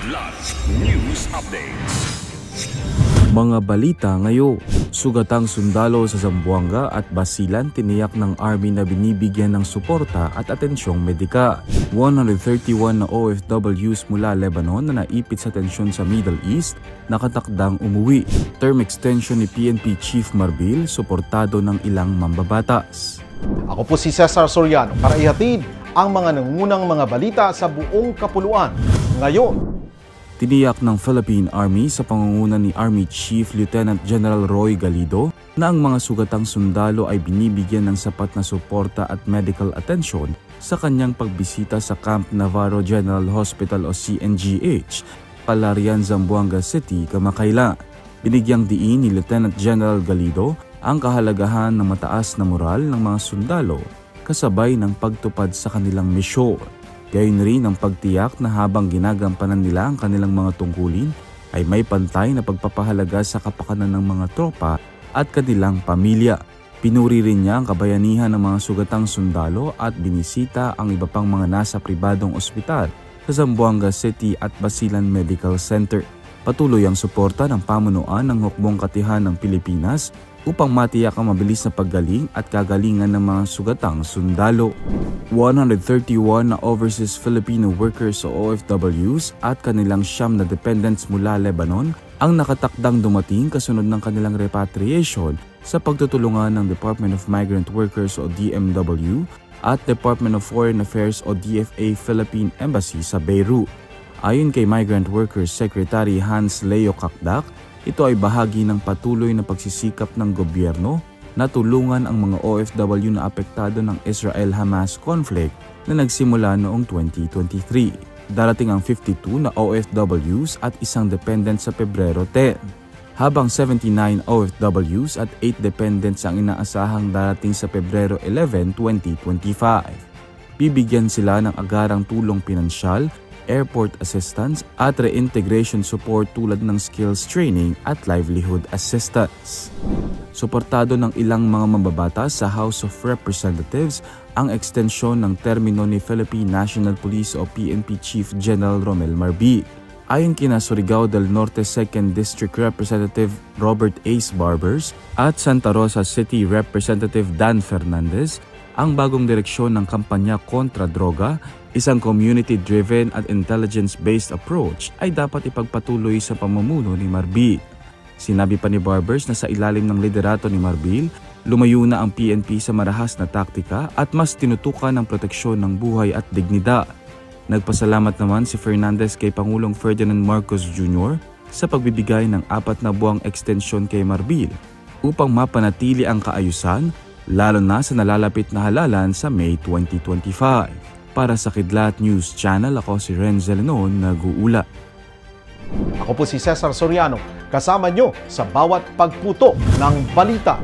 Kidlat News Updates. Mga balita ngayon, sugatang sundalo sa Zamboanga at Basilan tiniyak ng Army na binibigyan ng suporta at atensyong medikal. 131 na OFWs mula Lebanon na naipit sa tensyon sa Middle East nakatakdang umuwi. Term extension ni PNP Chief Marbil, suportado ng ilang mambabatas. Ako po si Cesar Soriano para ihatid ang mga nangungunang mga balita sa buong kapuluan. Ngayon, tiniyak ng Philippine Army sa pangunguna ni Army Chief Lieutenant General Roy Galido na ang mga sugatang sundalo ay binibigyan ng sapat na suporta at medical attention sa kanyang pagbisita sa Camp Navarro General Hospital o CNGH, Palarian, Zamboanga City, kamakailan. Binigyang diin ni Lieutenant General Galido ang kahalagahan ng mataas na moral ng mga sundalo kasabay ng pagtupad sa kanilang misyon. Gayon rin ang pagtiyak na habang ginagampanan nila ang kanilang mga tungkulin ay may pantay na pagpapahalaga sa kapakanan ng mga tropa at kanilang pamilya. Pinuri rin niya ang kabayanihan ng mga sugatang sundalo at binisita ang iba pang mga nasa pribadong ospital sa Zamboanga City at Basilan Medical Center. Patuloy ang suporta ng pamunuan ng Hukbong Katihan ng Pilipinas upang matiyak ang mabilis na paggaling at kagalingan ng mga sugatang sundalo. 131 na overseas Filipino workers o OFWs at kanilang 9 na dependents mula Lebanon ang nakatakdang dumating kasunod ng kanilang repatriation sa pagtutulungan ng Department of Migrant Workers o DMW at Department of Foreign Affairs o DFA Philippine Embassy sa Beirut. Ayon kay Migrant Workers Secretary Hans Leo Kakdak, ito ay bahagi ng patuloy na pagsisikap ng gobyerno na tulungan ang mga OFW na apektado ng Israel-Hamas conflict na nagsimula noong 2023. Darating ang 52 na OFWs at isang dependent sa Pebrero 10, habang 79 OFWs at 8 dependents ang inaasahang darating sa Pebrero 11, 2025. Bibigyan sila ng agarang tulong pinansyal, airport assistance at reintegration support tulad ng skills training at livelihood assistance. Suportado ng ilang mga mambabatas sa House of Representatives ang ekstensyon ng termino ni Philippine National Police o PNP Chief General Romel Marbil. Ayon kina Surigao del Norte 2nd District Representative Robert Ace Barbers at Santa Rosa City Representative Dan Fernandez, ang bagong direksyon ng kampanya kontra droga, isang community-driven at intelligence-based approach ay dapat ipagpatuloy sa pamumuno ni Marbil. Sinabi pa ni Barbers na sa ilalim ng liderato ni Marbil, lumayo na ang PNP sa marahas na taktika at mas tinutukan ang proteksyon ng buhay at dignidad. Nagpasalamat naman si Fernandez kay Pangulong Ferdinand Marcos Jr. sa pagbibigay ng 4 na buwang ekstensyon kay Marbil upang mapanatili ang kaayusan, lalo na sa nalalapit na halalan sa May 2025. Para sa Kidlat News Channel, ako si Renzel Lenon, nag-uula. ako po si Cesar Soriano, kasama nyo sa bawat pagputo ng balita.